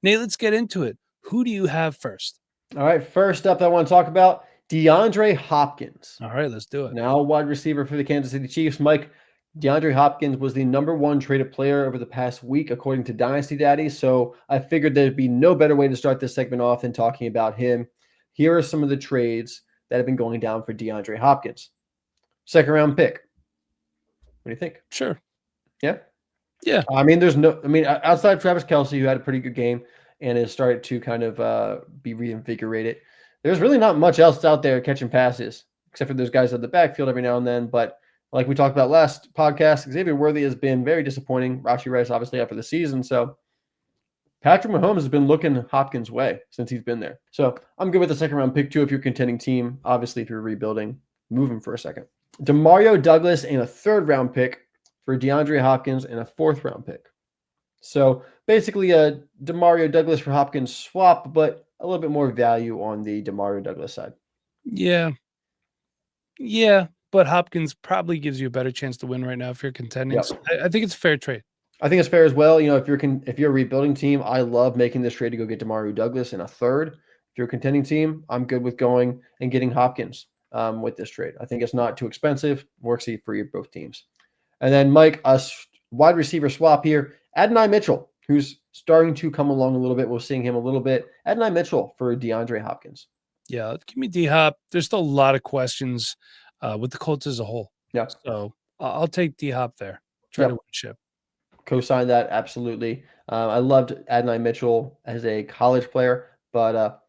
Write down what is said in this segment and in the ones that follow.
Nate, let's get into it. Who do you have first? All right, first up, I want to talk about DeAndre Hopkins. All right, let's do it. Now, wide receiver for the Kansas City Chiefs. Mike, DeAndre Hopkins was the #1 traded player over the past week, according to Dynasty Daddy. So I figured there'd be no better way to start this segment off than talking about him. Here are some of the trades that have been going down for DeAndre Hopkins. Second round pick. What do you think? Sure. Yeah. Yeah. Outside of Travis Kelce, who had a pretty good game and has started to kind of be reinvigorated, there's really not much else out there catching passes, except for those guys at the backfield every now and then. But like we talked about last podcast, Xavier Worthy has been very disappointing. Rashee Rice, obviously, out for the season. So Patrick Mahomes has been looking Hopkins' way since he's been there. So I'm good with the second round pick, too, if you're a contending team. Obviously, if you're rebuilding, move him for a second. Demario Douglas and a third round pick for DeAndre Hopkins and a fourth round pick. So basically a Demario Douglas for Hopkins swap, but a little bit more value on the Demario Douglas side. Yeah, but Hopkins probably gives you a better chance to win right now if you're contending. Yep. So I think it's a fair trade. I think it's fair as well. If you're a rebuilding team, I love making this trade to go get Demario Douglas in a third. If you're a contending team, I'm good with going and getting Hopkins with this trade. I think it's not too expensive. Works for both teams. And then, Mike, a wide receiver swap here. Adonai Mitchell, who's starting to come along a little bit. We're seeing him a little bit. Adonai Mitchell for DeAndre Hopkins. Yeah, give me D-Hop. There's still a lot of questions with the Colts as a whole. Yeah. So I'll take D-Hop there. Try to win ship. Co-sign that, absolutely. I loved Adonai Mitchell as a college player, but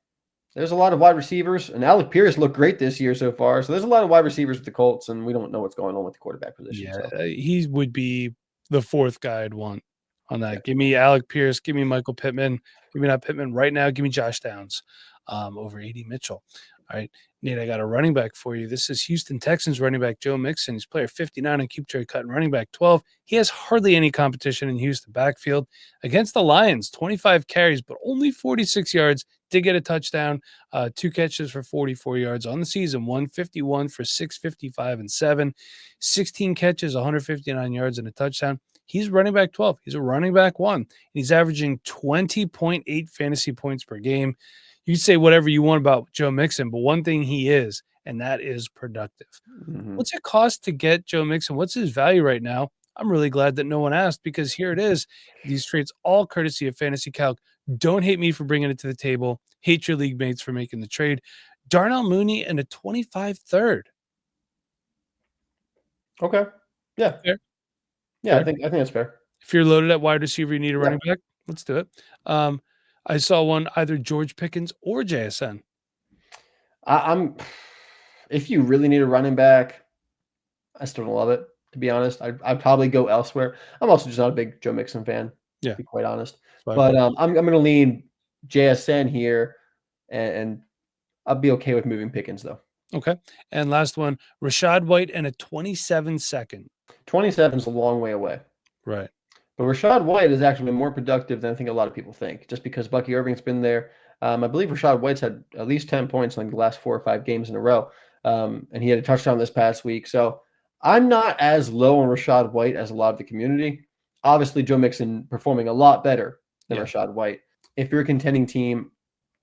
there's a lot of wide receivers, and Alec Pierce looked great this year so far. So there's a lot of wide receivers with the Colts, and we don't know what's going on with the quarterback position. Yeah, he would be the fourth guy I'd want on that. Yeah. Give me Alec Pierce. Give me Michael Pittman. Give me not Pittman right now. Give me Josh Downs over A.D. Mitchell. All right, Nate, I got a running back for you. This is Houston Texans running back Joe Mixon. He's player 59 on Keep Trade Cut and running back 12. He has hardly any competition in Houston backfield. Against the Lions, 25 carries, but only 46 yards. Did get a touchdown, 2 catches for 44 yards on the season, 151 for 655 and 7, 16 catches, 159 yards and a touchdown. He's running back 12. He's a running back 1. And he's averaging 20.8 fantasy points per game. You say whatever you want about Joe Mixon, but one thing he is, and that is productive. Mm-hmm. What's it cost to get Joe Mixon? What's his value right now? I'm really glad that no one asked, because here it is. These trades all courtesy of Fantasy Calc. Don't hate me for bringing it to the table. Hate your league mates for making the trade. Darnell Mooney and a 25 third. Okay. Yeah. Fair? Yeah, fair. I think that's fair. If you're loaded at wide receiver, you need a running back. Let's do it. I saw one, either George Pickens or JSN. If you really need a running back, I still don't love it, to be honest. I'd probably go elsewhere. I'm also just not a big Joe Mixon fan, to be quite honest. But I'm going to lean JSN here, and I'll be okay with moving Pickens, though. Okay. And last one, Rachaad White and a 27 second. 27 is a long way away. Right. But Rachaad White has actually been more productive than I think a lot of people think, just because Bucky Irving's been there. I believe Rachaad White's had at least 10 points in like the last 4 or 5 games in a row. And he had a touchdown this past week. So I'm not as low on Rachaad White as a lot of the community. Obviously, Joe Mixon performing a lot better than Rachaad White. If you're a contending team,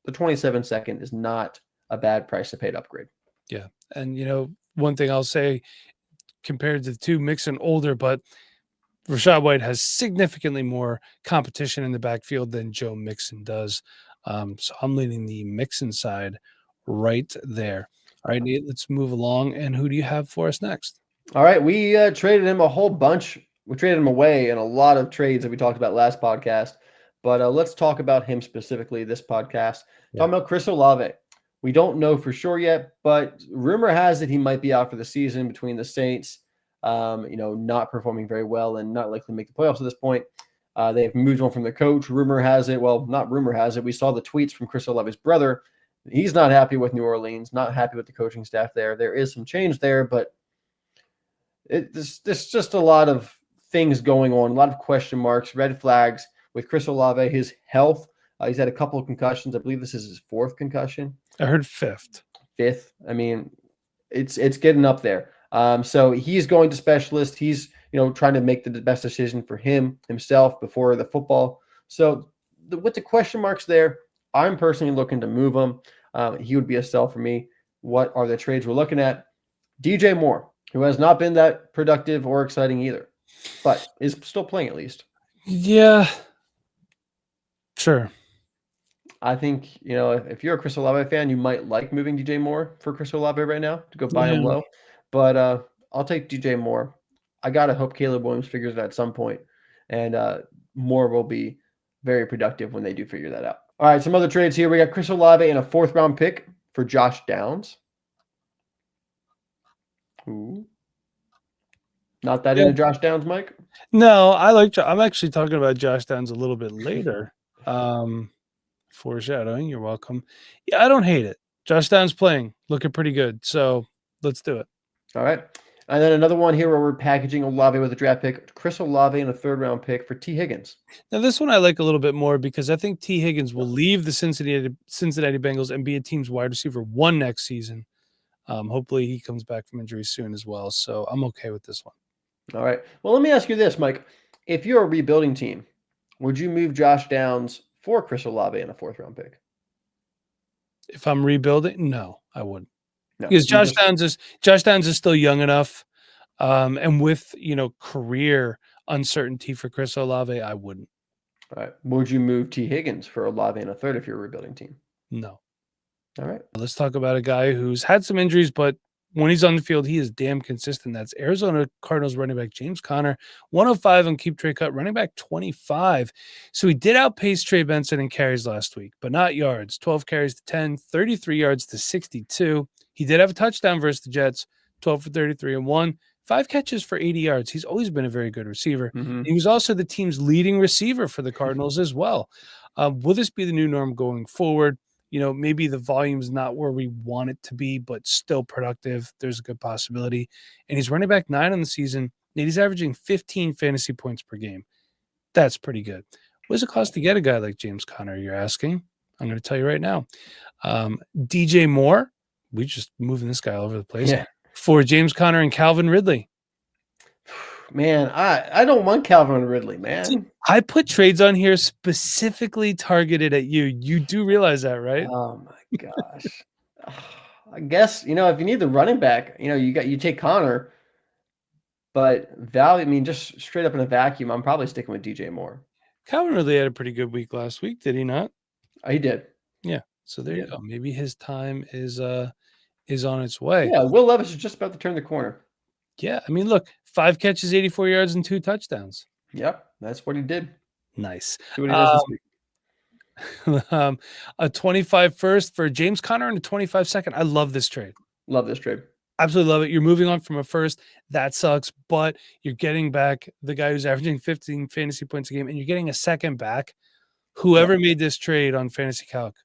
the 27 second is not a bad price to pay to upgrade. Yeah. And, one thing I'll say, compared to the two, Mixon older, but Rachaad White has significantly more competition in the backfield than Joe Mixon does. So I'm leaning the Mixon side right there. All right, Nate, let's move along. And who do you have for us next? All right, we traded him a whole bunch. We traded him away in a lot of trades that we talked about last podcast. But let's talk about him specifically this podcast. Talking about Chris Olave. We don't know for sure yet, but rumor has it he might be out for the season between the Saints, not performing very well and not likely to make the playoffs at this point. They've moved on from the coach. Rumor has it, well, not rumor has it, we saw the tweets from Chris Olave's brother. He's not happy with New Orleans, not happy with the coaching staff there. There is some change there, but there's just a lot of things going on, a lot of question marks, red flags with Chris Olave, his health. He's had a couple of concussions. I believe this is his 4th concussion. I heard 5th. 5th. I mean, it's getting up there. So he's going to specialist. He's, trying to make the best decision for himself before the football. So with the question marks there, I'm personally looking to move him. He would be a sell for me. What are the trades we're looking at? DJ Moore, who has not been that productive or exciting either, but is still playing at least. Yeah. Sure. I think, if you're a Chris Olave fan, you might like moving DJ Moore for Chris Olave right now to go buy him low. But I'll take DJ Moore. I got to hope Caleb Williams figures it out at some point, and Moore will be very productive when they do figure that out. All right, some other trades here. We got Chris Olave and a 4th-round pick for Josh Downs. Ooh. Not that into Josh Downs, Mike? No, I'm actually talking about Josh Downs a little bit later. Foreshadowing, you're welcome. Yeah, I don't hate it. Josh Downs playing, looking pretty good. So let's do it. All right. And then another one here where we're packaging Olave with a draft pick, Chris Olave and a 3rd-round pick for T. Higgins. Now, this one I like a little bit more because I think T. Higgins will leave the Cincinnati Bengals and be a team's wide receiver 1 next season. Hopefully he comes back from injury soon as well. So I'm okay with this one. All right. Well, let me ask you this, Mike. If you're a rebuilding team, would you move Josh Downs for Chris Olave and a 4th-round pick? If I'm rebuilding, no, I wouldn't. No, because Josh Downs is still young enough. And with, career uncertainty for Chris Olave, I wouldn't. All right. Would you move T. Higgins for Olave and a 3rd if you're a rebuilding team? No. All right. Let's talk about a guy who's had some injuries, but when he's on the field, he is damn consistent. That's Arizona Cardinals running back James Conner, 105 on Keep Trade Cut, running back 25. So he did outpace Trey Benson in carries last week, but not yards. 12 carries to 10, 33 yards to 62. He did have a touchdown versus the Jets, 12 for 33 and 1. 5 catches for 80 yards. He's always been a very good receiver. Mm-hmm. He was also the team's leading receiver for the Cardinals as well. Will this be the new norm going forward? Maybe the volume's not where we want it to be, but still productive. There's a good possibility. And he's running back 9 on the season. And he's averaging 15 fantasy points per game. That's pretty good. What does it cost to get a guy like James Conner, you're asking? I'm going to tell you right now. DJ Moore, we just moving this guy all over the place. Yeah. For James Conner and Calvin Ridley. Man, I don't want Calvin Ridley, man. I put trades on here specifically targeted at you. You do realize that, right? Oh my gosh. I guess, if you need the running back, you take Connor, but value, just straight up in a vacuum, I'm probably sticking with DJ Moore. Calvin Ridley had a pretty good week last week, did he not? He did. Yeah. So there you go. Maybe his time is on its way. Yeah, Will Levis is just about to turn the corner. Yeah, look, 5 catches, 84 yards, and 2 touchdowns. Yep, that's what he did. Nice. See what he does this week. A 25 first for James Conner and a 25 second. I love this trade. Love this trade. Absolutely love it. You're moving on from a first. That sucks, but you're getting back the guy who's averaging 15 fantasy points a game, and you're getting a second back. Whoever made this trade on Fantasy Calc,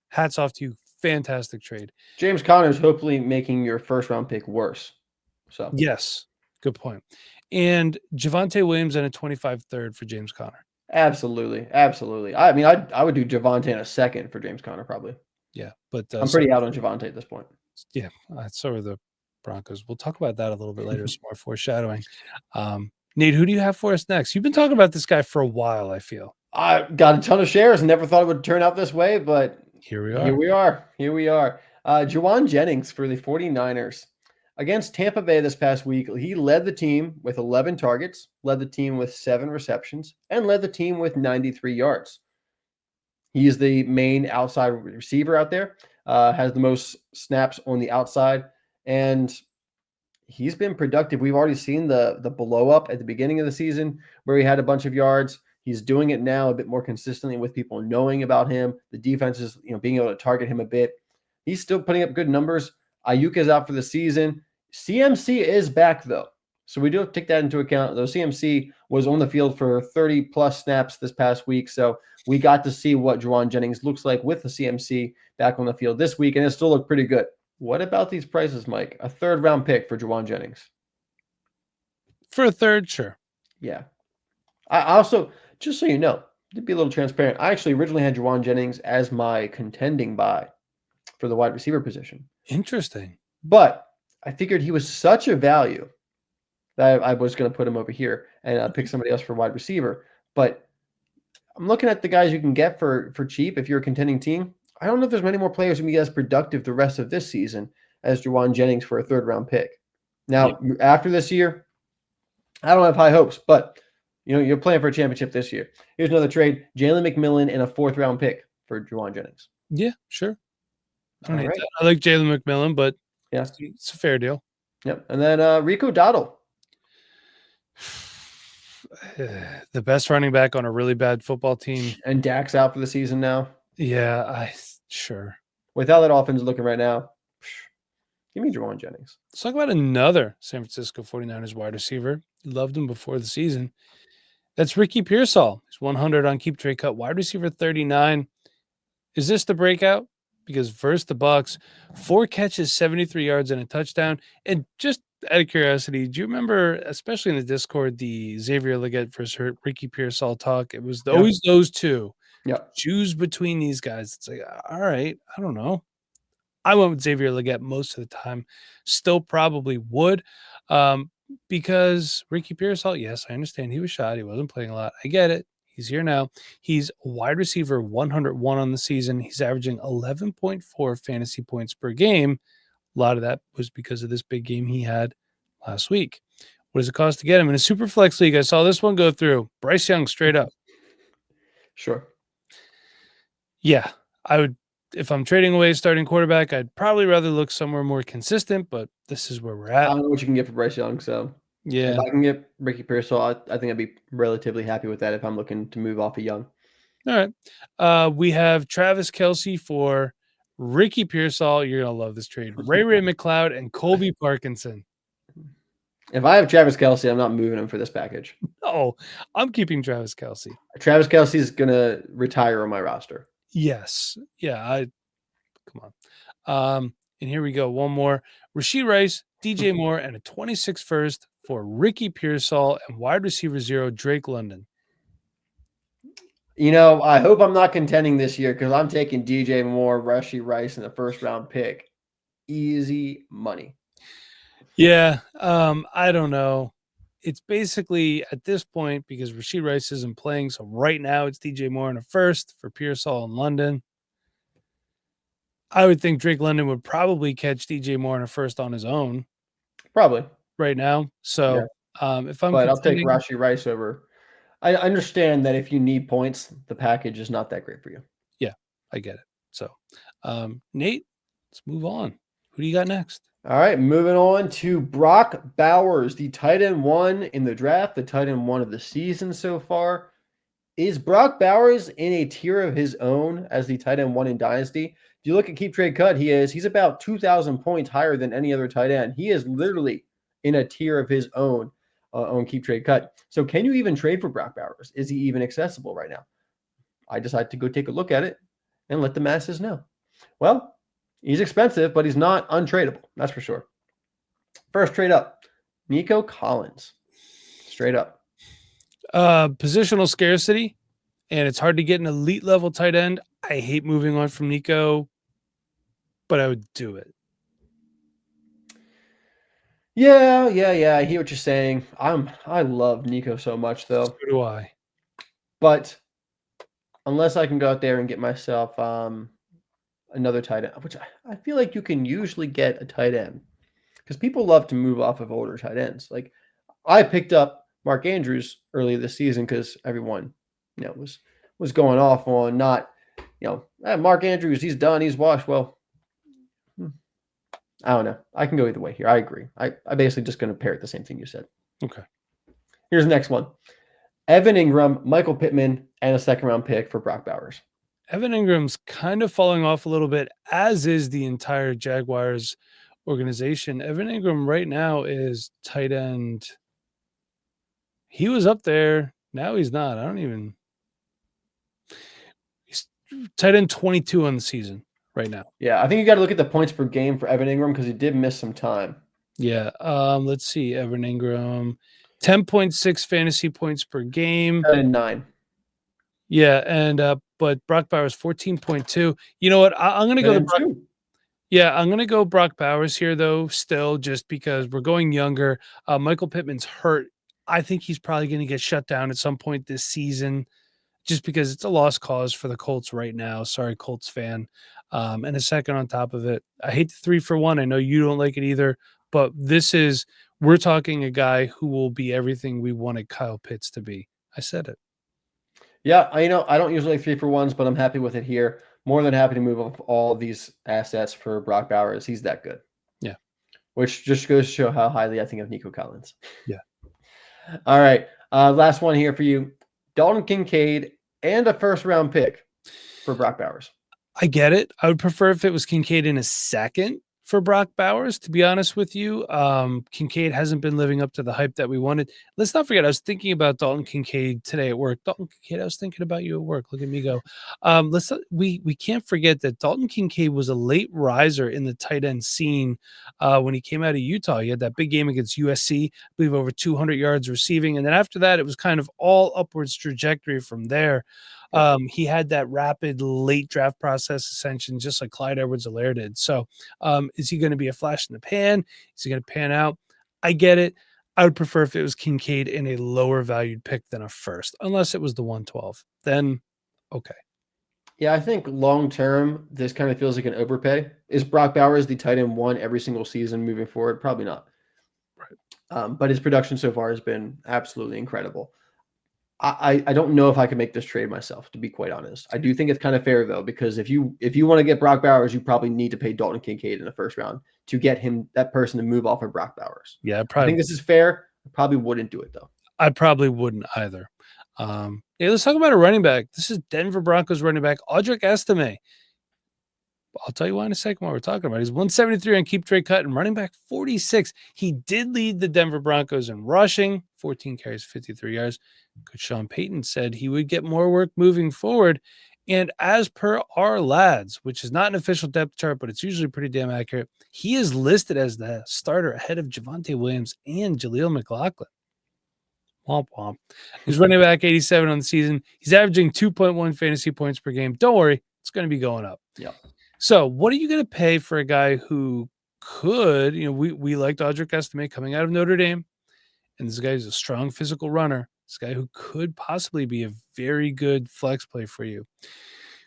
hats off to you. Fantastic trade. James Conner's hopefully making your 1st-round pick worse. So yes, good point. And Javonte Williams and a 25 third for James Conner. Absolutely. I would do Javonte in a 2nd for James Conner probably. Yeah, but I'm pretty out on Javonte at this point. Yeah, so are the Broncos. We'll talk about that a little bit later. Some more foreshadowing. Nate, who do you have for us next? You've been talking about this guy for a while, I feel. I got a ton of shares. Never thought it would turn out this way, but here we are. Here we are. Jauan Jennings for the 49ers. Against Tampa Bay this past week, he led the team with 11 targets, led the team with 7 receptions, and led the team with 93 yards. He is the main outside receiver out there, has the most snaps on the outside, and he's been productive. We've already seen the blow up at the beginning of the season where he had a bunch of yards. He's doing it now a bit more consistently with people knowing about him. The defense is, being able to target him a bit. He's still putting up good numbers. Ayuk is out for the season. CMC is back, though. So we do have to take that into account. Though CMC was on the field for 30-plus snaps this past week. So we got to see what Jauan Jennings looks like with the CMC back on the field this week, and it still looked pretty good. What about these prices, Mike? A 3rd-round pick for Jauan Jennings. For a 3rd, sure. Yeah. I also, just so you know, to be a little transparent, I actually originally had Jauan Jennings as my contending buy for the wide receiver position. Interesting. But I figured he was such a value that I was going to put him over here and pick somebody else for wide receiver. But I'm looking at the guys you can get for cheap if you're a contending team. I don't know if there's many more players who can be as productive the rest of this season as Jauan Jennings for a third-round pick. Yeah. Now, after this year, I don't have high hopes, but you're playing for a championship this year. Here's another trade: Jalen McMillan and a fourth-round pick for Jauan Jennings. Yeah, sure. I don't All hate right. that. I like Jalen McMillan, but Yeah. it's a fair deal. Yep. And then Rico Dowdle. The best running back on a really bad football team. And Dak's out for the season now. Yeah, sure. With how that offense is looking right now, give me Jauan Jennings. Let's talk about another San Francisco 49ers wide receiver. Loved him before the season. That's Ricky Pearsall. He's 100 on Keep Trade Cut, wide receiver 39. Is this the breakout? Because versus the Bucks, 4 catches, 73 yards, and a touchdown. And just out of curiosity, do you remember, especially in the Discord, the Xavier Legette versus Ricky Pearsall talk? It was always those two. Yeah. Choose between these guys. It's like, all right, I don't know. I went with Xavier Legette most of the time. Still probably would. Because Ricky Pearsall, yes, I understand he was shot. He wasn't playing a lot. I get it. He's here now. He's wide receiver 101 on the season. He's averaging 11.4 fantasy points per game. A lot of that was because of this big game he had last week. What does it cost to get him? In a super flex league, I saw this one go through. Bryce Young straight up. Sure. Yeah, I would. If I'm trading away a starting quarterback, I'd probably rather look somewhere more consistent, but this is where we're at. I don't know what you can get for Bryce Young, so yeah. If I can get Ricky Pearsall, I think I'd be relatively happy with that if I'm looking to move off of Young. All right. We have Travis Kelce for Ricky Pearsall. You're going to love this trade. Ray McLeod and Colby Parkinson. If I have Travis Kelce, I'm not moving him for this package. Oh, I'm keeping Travis Kelce. Travis Kelce is going to retire on my roster. Yes. Yeah. Come on. And here we go. One more. Rashee Rice, DJ Moore, and a 26 first for Ricky Pearsall and wide receiver 0, Drake London. I hope I'm not contending this year because I'm taking DJ Moore, Rashee Rice in the first round pick. Easy money. Yeah. I don't know. It's basically at this point because Rashee Rice isn't playing. So right now it's DJ Moore in a first for Pearsall in London. I would think Drake London would probably catch DJ Moore in a first on his own. Probably. Right now. So if I'm I'll take Rashee Rice over. I understand that if you need points, the package is not that great for you. Yeah, I get it. So Nate, let's move on. Who do you got next? All right, moving on to Brock Bowers, the tight end 1 in the draft, the tight end 1 of the season so far. Is Brock Bowers in a tier of his own as the tight end 1 in Dynasty? If you look at Keep Trade Cut, he's about 2,000 points higher than any other tight end. He is literally in a tier of his own on Keep Trade Cut. So can you even trade for Brock Bowers? Is he even accessible right now? I decided to go take a look at it and let the masses know. Well, he's expensive, but he's not untradeable. That's for sure. First trade up, Nico Collins. Straight up. Positional scarcity, and it's hard to get an elite level tight end. I hate moving on from Nico, but I would do it. Yeah. I hear what you're saying. I love Nico so much, though. So do I. But unless I can go out there and get myself another tight end, which I feel like you can usually get a tight end because people love to move off of older tight ends. Like I picked up Mark Andrews early this season because everyone, was going off on not, Mark Andrews, he's done, he's washed. Well, I don't know. I can go either way here. I agree. I basically just going to parrot the same thing you said. Okay. Here's the next one. Evan Ingram, Michael Pittman, and a second-round pick for Brock Bowers. Evan Ingram's kind of falling off a little bit, as is the entire Jaguars organization. Evan Ingram right now is tight end. He was up there. Now he's not. He's tight end 22 on the season right now. Yeah, I think you got to look at the points per game for Evan Ingram because he did miss some time. Yeah. Let's see. Evan Ingram, 10.6 fantasy points per game. 9. Yeah, and but Brock Bowers 14.2. You know what? I'm gonna go to Brock. Yeah, I'm gonna go Brock Bowers here though, still just because we're going younger. Michael Pittman's hurt. I think he's probably gonna get shut down at some point this season. just because it's a lost cause for the Colts right now. Sorry, Colts fan. And a second on top of it. I hate the 3-for-1. I know you don't like it either, but we're talking a guy who will be everything we wanted Kyle Pitts to be. I said it. Yeah, I don't usually like 3-for-1s, but I'm happy with it here. More than happy to move off all these assets for Brock Bowers. He's that good. Yeah. Which just goes to show how highly I think of Nico Collins. Yeah. All right. Last one here for you. Dalton Kincaid and a first-round pick for Brock Bowers. I get it. I would prefer if it was Kincaid in a second for Brock Bowers, to be honest with you. Kincaid hasn't been living up to the hype that we wanted. Let's not forget, I was thinking about Dalton Kincaid today at work. Dalton Kincaid, I was thinking about you at work. Look at me go. We can't forget that Dalton Kincaid was a late riser in the tight end scene when he came out of Utah. He had that big game against USC, I believe over 200 yards receiving. And then after that, it was kind of all upwards trajectory from there. He had that rapid late draft process ascension, just like Clyde Edwards-Helaire did. So is he going to be a flash in the pan? Is he going to pan out? I get it. I would prefer if it was Kincaid in a lower valued pick than a first, unless it was the 112. Then, okay. Yeah, I think long-term, this kind of feels like an overpay. Is Brock Bowers the tight end 1 every single season moving forward? Probably not. Right. But his production so far has been absolutely incredible. I don't know if I can make this trade myself, to be quite honest. I do think it's kind of fair, though, because if you want to get Brock Bowers, you probably need to pay Dalton Kincaid in the first round to get that person to move off of Brock Bowers. Yeah, I think this is fair. I probably wouldn't do it, though. I probably wouldn't either. Let's talk about a running back. This is Denver Broncos running back, Audric Estime. I'll tell you why in a second what we're talking about. He's 173 on Keep Trade Cut and running back 46. He did lead the Denver Broncos in rushing, 14 carries, 53 yards. Coach Sean Payton said he would get more work moving forward. And as per our lads, which is not an official depth chart, but it's usually pretty damn accurate, he is listed as the starter ahead of Javonte Williams and Jaleel McLaughlin. Womp womp. He's running back 87 on the season. He's averaging 2.1 fantasy points per game. Don't worry, it's going to be going up. Yeah. So what are you going to pay for a guy who could, we liked Audric Estime coming out of Notre Dame, and this guy is a strong physical runner. This guy who could possibly be a very good flex play for you.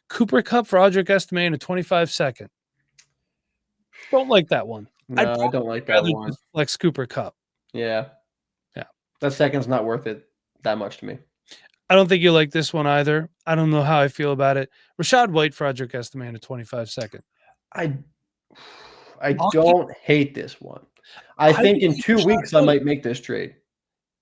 Cooper Kupp for Audric Estime in a 25-second. Don't like that one. No, I don't like that one. Flex Cooper Kupp. Yeah. Yeah. That second's not worth it that much to me. I don't think you like this one either. I don't know how I feel about it. Rachaad White for Audric Estime in a 25-second. I don't hate this one. I think in 2 weeks I might make this trade.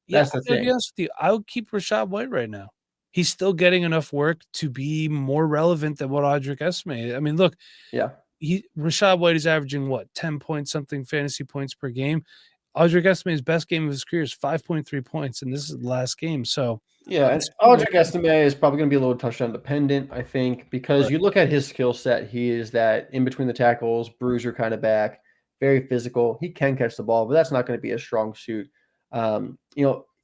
That's the thing. To be honest with you, I would keep Rachaad White right now. He's still getting enough work to be more relevant than what Audric Estime. I mean, look, Rachaad White is averaging 10 point something fantasy points per game. Audric Estime's best game of his career is 5.3 points, and this is the last game. So and Audric Estime is probably going to be a little touchdown dependent, I think, because you look at his skill set. He is that in between the tackles, bruiser kind of back, very physical. He can catch the ball, but that's not going to be a strong suit.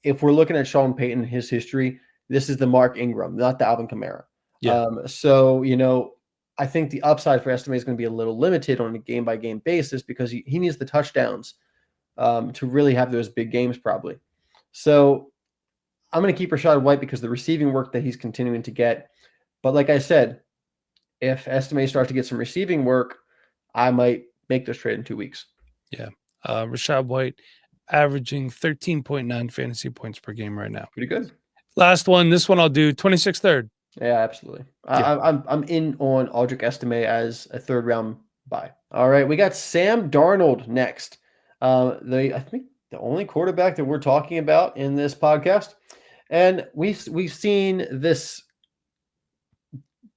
If we're looking at Sean Payton, his history, this is the Mark Ingram, not the Alvin Kamara. Yeah. I think the upside for Estime is going to be a little limited on a game-by-game basis because he needs the touchdowns to really have those big games probably. So I'm going to keep Rachaad White because the receiving work that he's continuing to get. But like I said, if Estime starts to get some receiving work, I might make this trade in 2 weeks. Yeah. Rachaad White averaging 13.9 fantasy points per game right now. Pretty good. Last one. This one I'll do 26 third. Yeah, absolutely. Yeah. I'm in on Audric Estime as a third round buy. All right, we got Sam Darnold next. I think the only quarterback that we're talking about in this podcast, and we've seen this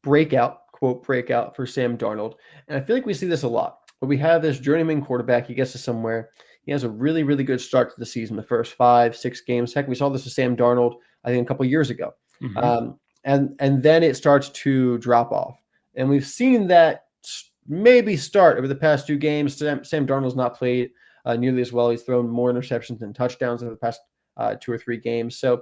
quote breakout for Sam Darnold, and I feel like we see this a lot. But we have this journeyman quarterback. He gets to somewhere. He has a really, really good start to the season, the first 5-6 games. Heck, we saw this with Sam Darnold, I think, a couple years ago. Mm-hmm. And then it starts to drop off. And we've seen that maybe start over the past 2 games. Sam Darnold's not played nearly as well. He's thrown more interceptions than touchdowns over the past 2 or 3 games. So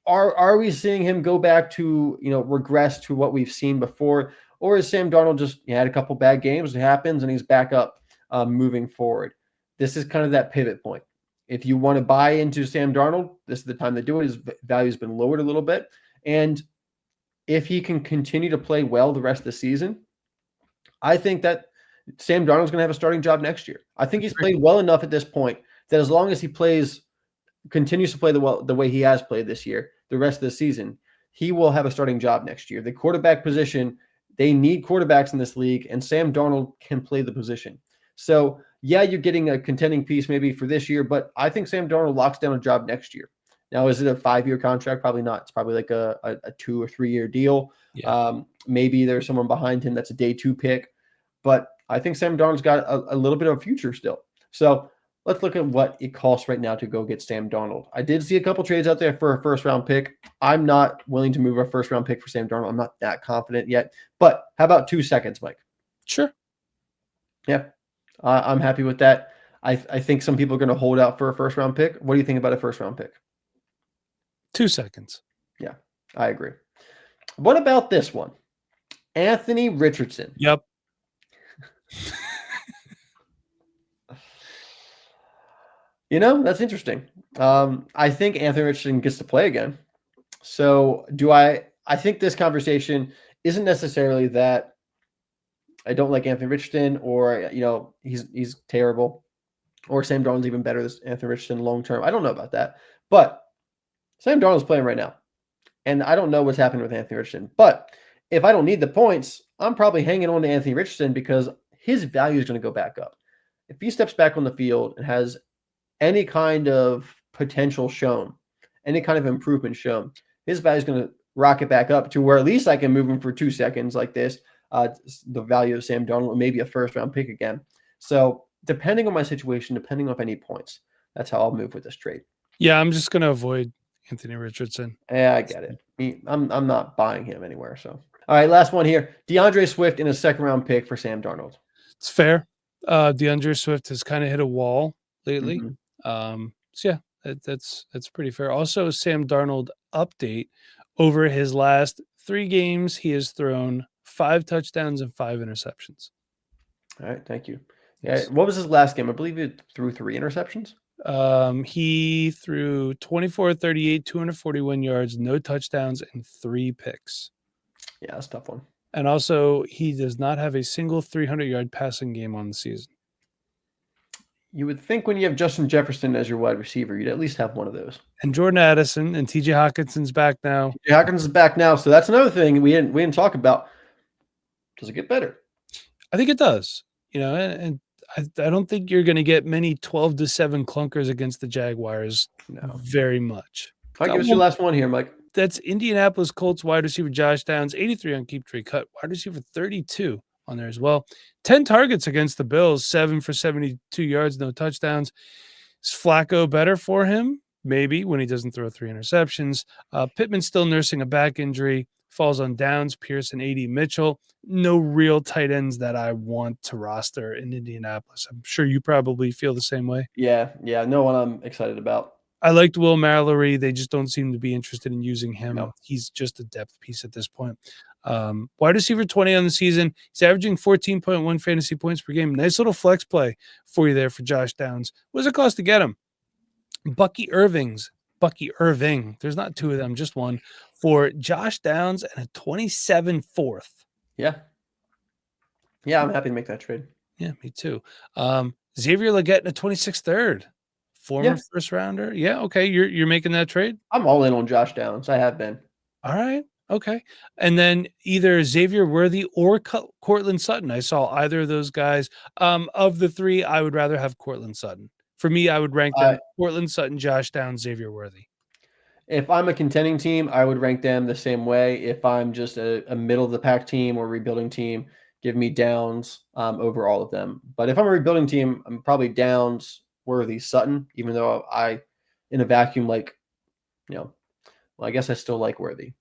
are we seeing him go back to, regress to what we've seen before? Or is Sam Darnold just had a couple bad games, it happens, and he's back up moving forward? This is kind of that pivot point. If you want to buy into Sam Darnold, this is the time to do it. His value has been lowered a little bit. And if he can continue to play well the rest of the season, I think that Sam Darnold's going to have a starting job next year. I think he's played well enough at this point that as long as he continues to play the way he has played this year, the rest of the season, he will have a starting job next year. The quarterback position, they need quarterbacks in this league, and Sam Darnold can play the position. So, yeah, you're getting a contending piece maybe for this year, but I think Sam Darnold locks down a job next year. Now, is it a 5-year contract? Probably not. It's probably like a 2 or 3 year deal. Yeah. Maybe there's someone behind him that's a day 2 pick, but I think Sam Darnold's got a little bit of a future still. So let's look at what it costs right now to go get Sam Darnold. I did see a couple trades out there for a first-round pick. I'm not willing to move a first-round pick for Sam Darnold. I'm not that confident yet. But how about 2 seconds, Mike? Sure. Yeah, I'm happy with that. I think some people are going to hold out for a first-round pick. What do you think about a first-round pick? 2 seconds. Yeah, I agree. What about this one? Anthony Richardson. Yep. That's interesting. I think Anthony Richardson gets to play again. So I think this conversation isn't necessarily that I don't like Anthony Richardson or, he's terrible or Sam Darnold's even better than Anthony Richardson long-term. I don't know about that, but Sam Darnold's playing right now. And I don't know what's happening with Anthony Richardson, but if I don't need the points, I'm probably hanging on to Anthony Richardson because his value is going to go back up. If he steps back on the field and has any kind of potential shown, any kind of improvement shown, his value is going to rocket back up to where at least I can move him for 2 seconds like this. The value of Sam Darnold, maybe a first-round pick again. So depending on my situation, depending on if I need points, that's how I'll move with this trade. Yeah, I'm just going to avoid Anthony Richardson. Yeah, I get it. I'm not buying him anywhere. So, all right, last one here. DeAndre Swift in a second-round pick for Sam Darnold. It's fair. DeAndre Swift has kind of hit a wall lately. Mm-hmm. So yeah, that's pretty fair. Also, Sam Darnold update over his last 3 games, he has thrown 5 touchdowns and 5 interceptions. All right, thank you. Yes. Yeah, what was his last game? I believe he threw 3 interceptions. He threw 24, 38, 241 yards, no touchdowns, and 3 picks. Yeah, that's a tough one. And also, he does not have a single 300-yard passing game on the season. You would think when you have Justin Jefferson as your wide receiver, you'd at least have one of those. And Jordan Addison and TJ Hawkinson's back now. TJ Hawkins is back now, so that's another thing we didn't talk about. Does it get better? I think it does. And I don't think you're going to get many 12-7 clunkers against the Jaguars. No, very much. I'll give us your last one here, Mike. That's Indianapolis Colts wide receiver Josh Downs, 83 on Keep Tree Cut, wide receiver 32 on there as well. 10 targets against the Bills, 7 for 72 yards, no touchdowns. Is Flacco better for him? Maybe, when he doesn't throw 3 interceptions. Pittman's still nursing a back injury. Falls on Downs, Pearson, AD Mitchell. No real tight ends that I want to roster in Indianapolis. I'm sure you probably feel the same way. Yeah, no one I'm excited about. I liked Will Mallory. They just don't seem to be interested in using him. No. He's just a depth piece at this point. Wide receiver 20 on the season. He's averaging 14.1 fantasy points per game. Nice little flex play for you there for Josh Downs. What does it cost to get him? Bucky Irving. There's not 2 of them, just 1 for Josh Downs and a 27 fourth. Yeah, I'm happy to make that trade. Yeah, me too. Xavier Legette and a 26 third. Former first rounder. Yeah, okay. You're making that trade? I'm all in on Josh Downs. I have been. All right. Okay. And then either Xavier Worthy or Courtland Sutton. I saw either of those guys. Of the 3, I would rather have Courtland Sutton. For me, I would rank them Courtland Sutton, Josh Downs, Xavier Worthy. If I'm a contending team, I would rank them the same way. If I'm just a middle of the pack team or rebuilding team, give me Downs over all of them. But if I'm a rebuilding team, I'm probably Downs, Worthy, Sutton, even though in a vacuum, I guess I still like Worthy.